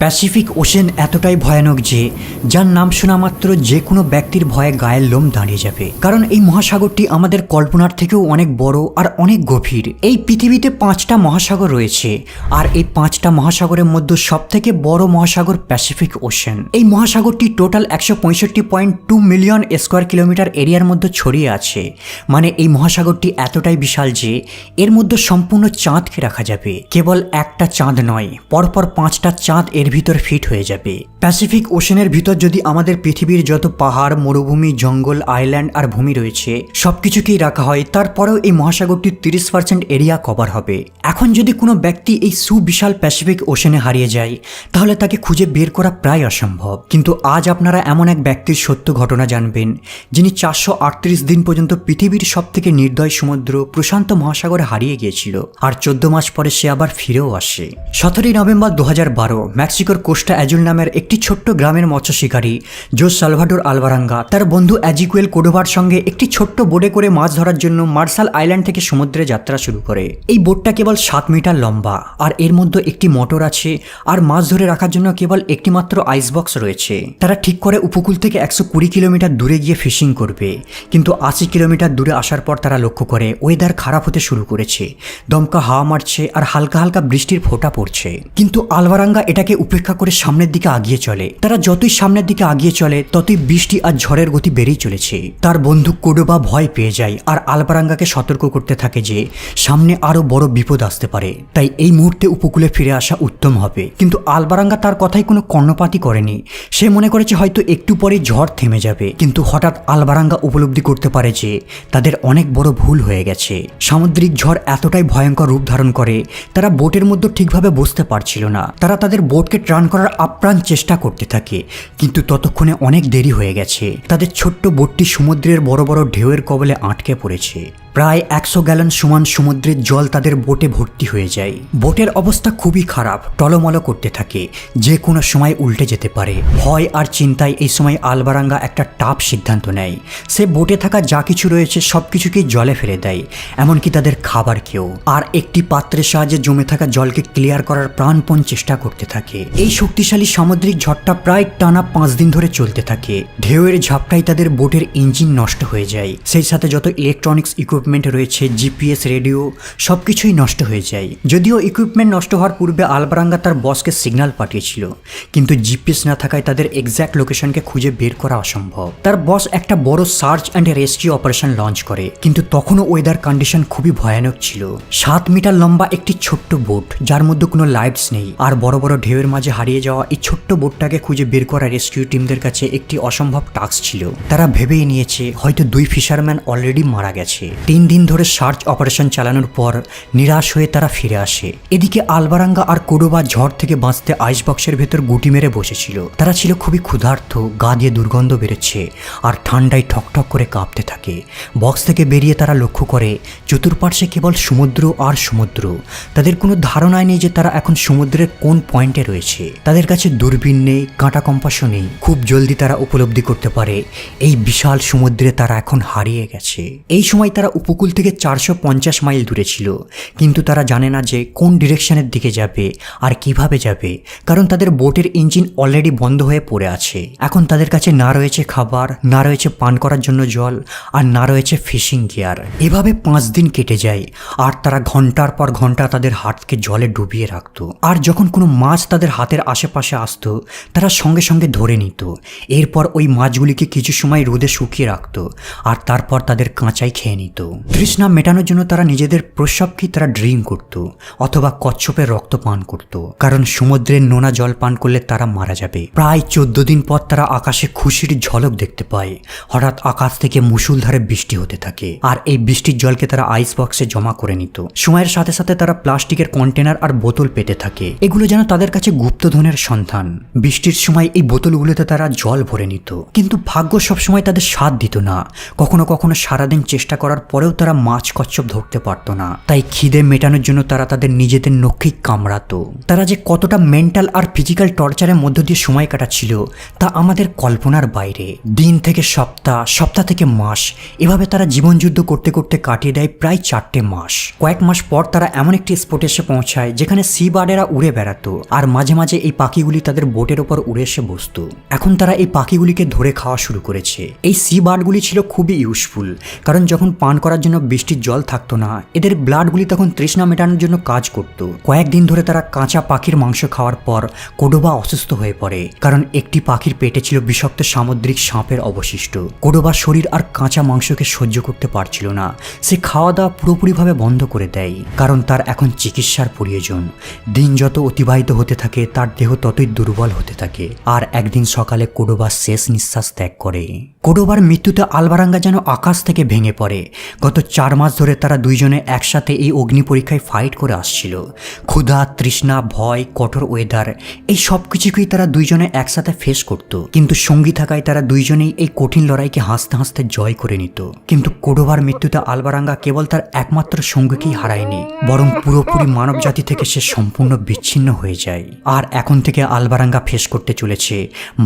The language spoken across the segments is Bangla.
প্যাসিফিক ওশেন এতটাই ভয়ানক যে যার নাম শোনা মাত্র যে কোনো ব্যক্তির ভয়ে গায়ের লোম দাঁড়িয়ে যাবে। কারণ এই মহাসাগরটি আমাদের কল্পনার থেকেও অনেক বড় আর অনেক গভীর। এই পৃথিবীতে 5টা মহাসাগর রয়েছে, আর এই 5টা মহাসাগরের মধ্যে সবথেকে বড় মহাসাগর প্যাসিফিক ওশেন। এই মহাসাগরটি টোটাল 165.2 মিলিয়ন স্কোয়ার কিলোমিটার এরিয়ার মধ্যে ছড়িয়ে আছে। মানে এই মহাসাগরটি এতটাই বিশাল যে এর মধ্যে সম্পূর্ণ চাঁদকে রাখা যাবে। কেবল একটা চাঁদ নয়, পরপর 5টা চাঁদ এর ভিতর ফিট হয়ে যাবে। প্যাসিফিক ওশেনের ভিতর যদি আমাদের পৃথিবীর যত পাহাড়, মরুভূমি, জঙ্গল, আইল্যান্ড আর ভূমি রয়েছে সবকিছুকেই রাখা হয়, তারপরেও এই মহাসাগরটির 30% এরিয়া কভার হবে। এখন যদি কোনো ব্যক্তি এই সুবিশাল প্যাসিফিক ওশেনে হারিয়ে যায় তাহলে তাকে খুঁজে বের করা প্রায় অসম্ভব। কিন্তু আজ আপনারা এমন এক ব্যক্তির সত্য ঘটনা জানবেন যিনি 438 দিন পর্যন্ত পৃথিবীর সবথেকে নির্দয় সমুদ্র প্রশান্ত মহাসাগরে হারিয়ে গিয়েছিল, আর 14 মাস পরে সে আবার ফিরেও আসে। 17 নভেম্বর 2012 মেক্সিকোর কোস্টা অ্যাজুল নামের একটি ছোট্ট গ্রামের মৎস্য শিকারী জোস সালভাডোর আলভারাঙ্গা তার বন্ধু অ্যাজিকুয়েল কোডোভার সঙ্গে একটি ছোট্ট বোটে করে মাছ ধরার জন্য মার্শাল আইল্যান্ড থেকে সমুদ্রে যাত্রা শুরু করে। এই বোটটা কেবল 7 মিটার লম্বা, আর এর মধ্যে একটি মোটর আছে, আর মাছ ধরে রাখার জন্য কেবল একটি মাত্র আইস বক্স রয়েছে। তারা ঠিক করে উপকূল থেকে 120 কিলোমিটার দূরে গিয়ে ফিশিং করবে, কিন্তু 80 কিলোমিটার দূরে আসার পর তারা লক্ষ্য করে ওয়েদার খারাপ হতে শুরু করেছে। দমকা হাওয়া মারছে আর হালকা হালকা বৃষ্টির ফোঁটা পড়ছে। কিন্তু আলভারাঙ্গা এটাকে উপেক্ষা করে সামনের দিকে আগিয়ে চলে। তারা যতই সামনের দিকে আগিয়ে চলে ততই বৃষ্টি আর ঝড়ের গতি বেড়েই চলেছে। তার বন্ধু কোডোবা ভয় পেয়ে যায় আর আলভারাঙ্গাকে সতর্ক করতে থাকে যে সামনে আরো বড় বিপদ আসতে পারে, তাই এই মুহূর্তে উপকূলে ফিরে আসা উত্তম হবে। কিন্তু আলভারাঙ্গা তার কথাই কোনো কর্ণপাতই করেনি। সে মনে করেছে হয়তো একটু পরে ঝড় থেমে যাবে, কিন্তু হঠাৎ আলভারাঙ্গা উপলব্ধি করতে পারে যে তাদের অনেক বড় ভুল হয়ে গেছে। সামুদ্রিক ঝড় এতটাই ভয়ঙ্কর রূপ ধারণ করে তারা বোটের মধ্যে ঠিকভাবে বসতে পারছিল না। তারা তাদের বোটকে টার্ন করার আপ্রাণ চেষ্টা করতে থাকে, কিন্তু ততক্ষণে অনেক দেরি হয়ে গেছে। তাদের ছোট্ট বোটটি সমুদ্রের বড় বড় ঢেউয়ের কবলে আটকে পড়েছে। প্রায় 100 গ্যালন সমান সমুদ্রের জল তাদের বোটে ভর্তি হয়ে যায়। বোটের অবস্থা খুবই খারাপ, টলমল করতে থাকে, যে কোনো সময় উল্টে যেতে পারে। ভয় আর চিন্তায় এই সময় আলভারাঙ্গা একটা টাফ সিদ্ধান্ত নেয়। সে বোটে থাকা যা কিছু রয়েছে সবকিছুকেই জলে ফেলে দেয়, এমনকি তাদের খাবারকেও, আর একটি পাত্রের সাহায্যে জমে থাকা জলকে ক্লিয়ার করার প্রাণপণ চেষ্টা করতে থাকে। এই শক্তিশালী সামুদ্রিক ঝড়টা প্রায় টানা 5 দিন ধরে চলতে থাকে। ঢেউয়ের ঝাপটায় তাদের বোটের ইঞ্জিন নষ্ট হয়ে যায়, সেই সাথে যত ইলেকট্রনিক্স ইকুইপমেন্ট রয়েছে, জিপিএস, রেডিও, সবকিছুই নষ্ট হয়ে যায়। যদিও ইকুইপমেন্ট নষ্ট হওয়ার পূর্বে আলভারাঙ্গা তার বসকে সিগন্যাল পাঠিয়েছিল, কিন্তু জিপিএস না থাকায় তাদের এক্স্যাক্ট লোকেশনকে খুঁজে বের করা অসম্ভব। তার বস একটা বড় search and rescue operation launch করে, কিন্তু তখনও ওয়েদার কন্ডিশন খুবই ভয়ানক ছিল। 7 মিটার লম্বা একটি ছোট্ট বোট, যার মধ্যে কোনো লাইটস নেই, আর বড় বড় ঢেউয়ের মাঝে হারিয়ে যাওয়া এই ছোট্ট বোটটাকে খুঁজে বের করা রেস্কিউ টিমদের কাছে একটি অসম্ভব টাস্ক ছিল। তারা ভেবেই নিয়েছে হয়তো 2 ফিশারম্যান অলরেডি মারা গেছে। 3 দিন ধরে সার্চ অপারেশন চালানোর পর নিরাশ হয়ে তারা ফিরে আসে। এদিকে আলভারাঙ্গা আর কোডোবা ঝড় থেকে বাঁচতে আইস বক্সের ভেতর গুটি মেরে বসেছিল। তারা ছিল খুবই ক্ষুধার্ত, গা দিয়ে দুর্গন্ধ বেরোচ্ছে আর ঠান্ডায় ঠকঠক করে কাঁপতে থাকে। বক্স থেকে বেরিয়ে তারা লক্ষ্য করে চতুর্পার্শ্বে কেবল সমুদ্র আর সমুদ্র। তাদের কোনো ধারণাই নেই যে তারা এখন সমুদ্রের কোন পয়েন্টে রয়েছে। তাদের কাছে দূরবীন নেই, কাঁটা কম্পাসও নেই। খুব জলদি তারা উপলব্ধি করতে পারে এই বিশাল সমুদ্রে তারা এখন হারিয়ে গেছে। এই সময় তারা উপকূল থেকে 450 মাইল দূরে ছিল, কিন্তু তারা জানে না যে কোন ডিরেকশনের দিকে যাবে আর কিভাবে যাবে, কারণ তাদের বোটের ইঞ্জিন অলরেডি বন্ধ হয়ে পড়ে আছে। এখন তাদের কাছে না রয়েছে খাবার, না রয়েছে পান করার জন্য জল, আর না রয়েছে ফিশিং গিয়ার। এভাবে 5 দিন কেটে যায়, আর তারা ঘন্টার পর ঘন্টা তাদের হাতকে জলে ডুবিয়ে রাখতো। আর যখন কোনো মাছ তাদের হাতের আশেপাশে আসতো তারা সঙ্গে সঙ্গে ধরে নিত। এরপর ওই মাছগুলিকে কিছু সময় রোদে শুকিয়ে রাখতো, আর তারপর তাদের কাঁচাই খেয়ে নিত। তৃষ্ণা মেটানোর জন্য তারা নিজেদের প্রস্রাবকেই তারা ড্রিঙ্ক করত, অথবা কচ্ছপের রক্ত পান করত, কারণ সমুদ্রের নোনা জল পান করলে তারা মারা যাবে। প্রায় 14 দিন পর তারা আকাশে খুশির ঝলক দেখতে পায়। হঠাৎ আকাশ থেকে মুষলধারে বৃষ্টি হতে থাকে, আর এই বৃষ্টির জলকে তারা আইস বক্সে জমা করে নিত। সময়ের সাথে সাথে তারা প্লাস্টিকের কন্টেনার আর বোতল পেতে থাকে, এগুলো যেন তাদের কাছে গুপ্তধনের সন্ধান। বৃষ্টির সময় এই বোতলগুলোতে তারা জল ভরে নিত, কিন্তু ভাগ্য সবসময় তাদের সাথ দিত না। কখনো কখনো সারাদিন চেষ্টা করার পর পরেও তারা মাছ কচ্ছপ ধরতে পারতো না, তাই খিদে মেটানোর জন্য তারা তাদের নিজেদের নখকেই কামড়াতো। তারা যে কতটা মেন্টাল আর ফিজিক্যাল টর্চারের মধ্য দিয়ে সময় কাটাচ্ছিল তা আমাদের কল্পনার বাইরে। দিন থেকে সপ্তাহ, সপ্তাহ থেকে মাস, এভাবে তারা জীবনযুদ্ধ করতে করতে কাটিয়ে দেয় প্রায় 4টে মাস। কয়েক মাস পর তারা এমন একটি স্পটে এসে পৌঁছায় যেখানে সি বার্ডেরা উড়ে বেড়াতো, আর মাঝে মাঝে এই পাখিগুলি তাদের বোটের ওপর উড়ে এসে বসতো। এখন তারা এই পাখিগুলিকে ধরে খাওয়া শুরু করেছে। এই সি বার্ডগুলি ছিল খুবই ইউজফুল, কারণ যখন পান করার জন্য বৃষ্টির জল থাকতো না, এদের ব্লাডগুলি তখন তৃষ্ণা মেটানোর জন্য কাজ করত। কয়েকদিন ধরে তারা কাঁচা পাখির মাংস খাওয়ার পর কোডোবা অসুস্থ হয়ে পড়ে, কারণ একটি পাখির পেটে ছিল বিষাক্ত সামুদ্রিক সাপের অবশিষ্ট। কোডোবার শরীর আর কাঁচা মাংসকে সহ্য করতে পারছিল না। সে খাওয়া দাওয়া পুরোপুরিভাবে বন্ধ করে দেয়, কারণ তার এখন চিকিৎসার প্রয়োজন। দিন যত অতিবাহিত হতে থাকে তার দেহ ততই দুর্বল হতে থাকে, আর একদিন সকালে কোডোবা শেষ নিঃশ্বাস ত্যাগ করে। কোডোবার মৃত্যুতে আলবারাঙ্গা যেন আকাশ থেকে ভেঙে পড়ে। গত 4 মাস ধরে তারা দুইজনে একসাথে এই অগ্নি পরীক্ষায় ফাইট করে আসছিল। ক্ষুধা, তৃষ্ণা, ভয়, কঠোর ওয়েদার, এই সব কিছুকেই তারা দুইজনে একসাথে ফেস করত। কিন্তু সঙ্গী থাকায় তারা দুইজনেই এই কঠিন লড়াইকে হাসতে হাসতে জয় করে নিত। কিন্তু কোডোবার মৃত্যুতে আলবারাঙ্গা কেবল তার একমাত্র সঙ্গীকেই হারায়নি, বরং পুরোপুরি মানব জাতি থেকে সে সম্পূর্ণ বিচ্ছিন্ন হয়ে যায়। আর এখন থেকে আলবারাঙ্গা ফেস করতে চলেছে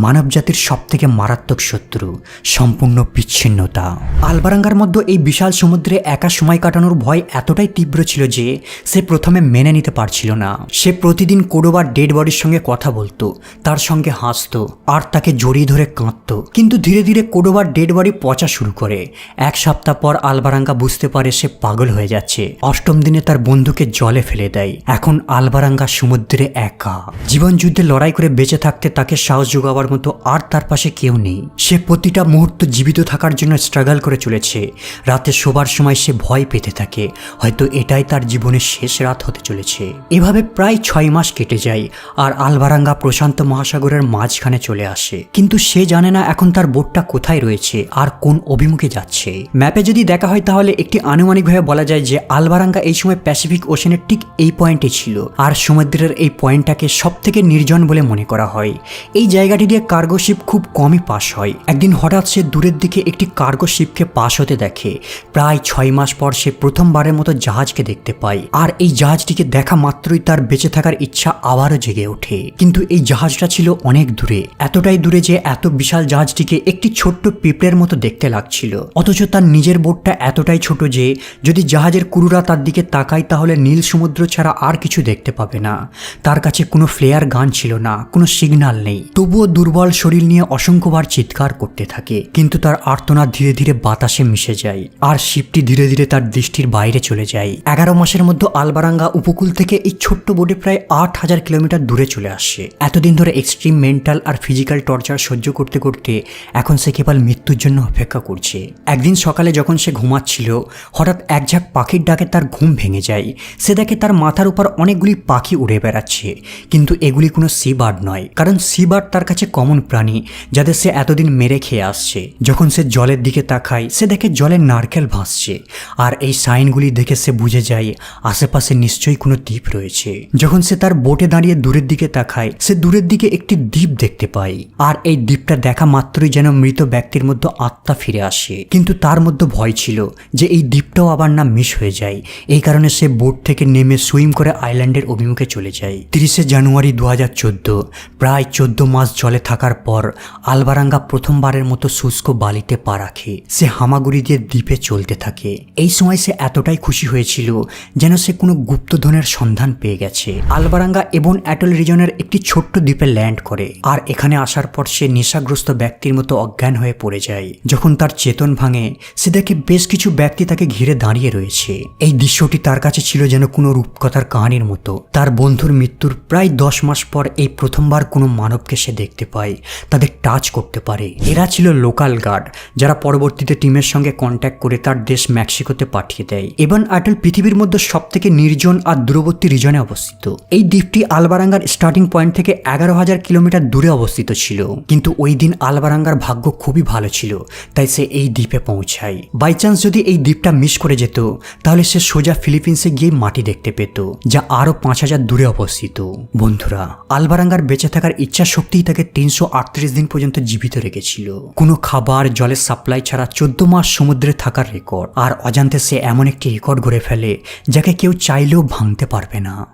মানব জাতির সব থেকে মারাত্মক শত্রু, সম্পূর্ণ বিচ্ছিন্নতা। আলবারাঙ্গার মধ্যে এই বিশাল সমুদ্রে একা সময় কাটানোর ভয় এতটাই তীব্র ছিল যে সে প্রথমে মেনে নিতে পারছিল না। সে প্রতিদিন কোডোবার ডেড বডির সঙ্গে কথা বলতো, তার সঙ্গে হাসতো আর তাকে জড়িয়ে ধরে কাঁদতো। কিন্তু ধীরে ধীরে কোডোবার ডেড বডি পচা শুরু করে। 1 সপ্তাহ পর আলবারাঙ্গা বুঝতে পারে সে পাগল হয়ে যাচ্ছে। 8ম দিনে তার বন্ধুকে জলে ফেলে দেয়। এখন আলবারাঙ্গা সমুদ্রে একা। জীবন যুদ্ধে লড়াই করে বেঁচে থাকতে তাকে সাহস যোগাবার মতো আর তার পাশে কেউ নেই। সে প্রতিটা মুহূর্ত জীবিত থাকার জন্য স্ট্রাগল করে চলেছে। রাতে শোবার সময় সে ভয় পেতে থাকে, হয়তো এটাই তার জীবনের শেষ রাত হতে চলেছে। এভাবে প্রায় 6 মাস কেটে যায়, আর আলবারাঙ্গা প্রশান্ত মহাসাগরের মাঝখানে চলে আসে। কিন্তু সে জানে না এখন তার বোটটা কোথায় রয়েছে আর কোন অভিমুখে যাচ্ছে। ম্যাপে যদি দেখা হয় তাহলে একটি আনুমানিকভাবে বলা যায় যে আলবারাঙ্গা এই সময় প্যাসিফিক ওশেনের ঠিক এই পয়েন্টে ছিল, আর সমুদ্রের এই পয়েন্টটাকে সব থেকে নির্জন বলে মনে করা হয়। এই জায়গাটি দিয়ে কার্গো শিপ খুব কমই পাস হয়। একদিন হঠাৎ সে দূরের দিকে একটি কার্গো শিপকে পাস হতে দেখে। প্রায় 6 মাস পর সে প্রথমবারের মতো জাহাজকে দেখতে পায়, আর এই জাহাজটিকে দেখা মাত্রই তার বেঁচে থাকার ইচ্ছা আবারও জেগে ওঠে। কিন্তু এই জাহাজটা ছিল অনেক দূরে, এতটাই দূরে যে এত বিশাল জাহাজটিকে একটি ছোট্ট পিঁপড়ের মতো দেখতে লাগছিল। অথচ তার নিজের বোটটা এতটাই ছোট যে যদি জাহাজের ক্রুরা তার দিকে তাকায় তাহলে নীল সমুদ্র ছাড়া আর কিছু দেখতে পাবে না। তার কাছে কোনো ফ্লেয়ার গান ছিল না, কোনো সিগন্যাল নেই। তবুও দুর্বল শরীর নিয়ে অসংখ্যবার চিৎকার করতে থাকে, কিন্তু তার আর্তনাদ ধীরে ধীরে বাতাসে মিশে যায়, আর শিপটি ধীরে ধীরে তার দৃষ্টির বাইরে চলে যায়। 11 মাসের মধ্যে আলবারাঙ্গা উপকূল থেকে এই ছোট্ট বোটে প্রায় 8000 কিলোমিটার দূরে চলে আসে। এতদিন ধরে এক্সট্রিম মেন্টাল আর ফিজিক্যাল টর্চার সহ্য করতে করতে এখন সে কেবল মৃত্যুর জন্য অপেক্ষা করছে। একদিন সকালে যখন সে ঘুমাচ্ছিল, হঠাৎ এক ঝাঁক পাখির ডাকে তার ঘুম ভেঙে যায়। সে দেখে তার মাথার উপর অনেকগুলি পাখি উড়ে বেড়াচ্ছে, কিন্তু এগুলি কোনো সি বার্ড নয়, কারণ সি বার্ড তার কাছে কমন প্রাণী যাদের সে এতদিন মেরে খেয়ে আসছে। যখন সে জলের দিকে তাকায় সে দেখে জলে নারকেল ভাসছে, আর এই সাইনগুলি দেখে সে বুঝে যায় আশেপাশে নিশ্চয়ই কোনো দ্বীপ রয়েছে। যখন সে তার বোটে দাঁড়িয়ে দূরের দিকে তাকায় সে দূরের দিকে একটি দ্বীপ দেখতে পায়, আর এই দ্বীপটা দেখা মাত্রই যেন মৃত ব্যক্তির মধ্যে আত্মা ফিরে আসে। কিন্তু তার মধ্যে ভয় ছিল যে এই দ্বীপটাও আবার না মিস হয়ে যায়। এই কারণে সে বোট থেকে নেমে সুইম করে আইল্যান্ডের অভিমুখে চলে যায়। 30 জানুয়ারি 2014, প্রায় 14 মাস জলে থাকার পর আলবারাঙ্গা প্রথমবারের মতো শুষ্ক বালিতে পা রাখে। সে হামাগুড়ি দিয়ে দ্বীপে চলতে থাকে। এই সময় সে এতটাই খুশি হয়েছিল যেন সে কোনো গুপ্তধনের সন্ধান পেয়ে গেছে। আলবারাঙ্গা এবং অ্যাটল রিজনের একটি ছোট্ট দ্বীপে ল্যান্ড করে, আর এখানে আসার পর সে নেশাগ্রস্ত ব্যক্তির মতো অজ্ঞান হয়ে পড়ে যায়। যখন তার চেতন ভাঙে সে দেখে বেশ কিছু ব্যক্তি তাকে ঘিরে দাঁড়িয়ে রয়েছে। এই দৃশ্যটি তার কাছে ছিল যেন কোনো রূপকথার কাহিনীর মতো। তার বন্ধুর মৃত্যুর প্রায় 10 মাস পর এই প্রথমবার কোনো মানবকে সে দেখতে পায়, তাদের টাচ করতে পারে। এরা ছিল লোকাল গার্ড, যারা পরবর্তীতে টিমের সঙ্গে কন্ট্যাক্ট করে তার দেশ মেক্সিকোতে পাঠিয়ে দেয়। এবং অ্যাটল পৃথিবীর মধ্যে সবথেকে নির্জন আর দূরবর্তী রিজনে অবস্থিত। এই দ্বীপটি আলবারাঙ্গার স্টার্টিং পয়েন্ট থেকে 11,000 কিলোমিটার দূরে অবস্থিত ছিল। কিন্তু ওই দিন আলবারাঙ্গার ভাগ্য খুবই ভালো ছিল, তাই সে এই দ্বীপে পৌঁছায়। বাই চান্স যদি এই দ্বীপটা মিস করে যেত তাহলে সে সোজা ফিলিপিন্সে গিয়ে মাটি দেখতে পেত, যা আরো 5000 দূরে অবস্থিত। বন্ধুরা, আলবারাঙ্গার বেঁচে থাকার ইচ্ছা শক্তিই তাকে 338 দিন পর্যন্ত জীবিত রেখেছিল। কোনো কোনো খাবার জলের সাপ্লাই ছাড়া 14 মাস সমুদ্রে থাকার রেকর্ড। আর অজান্তে সে এমন একটি রেকর্ড গড়ে ফেলে যাকে কেউ চাইলেও ভাঙতে পারবে না।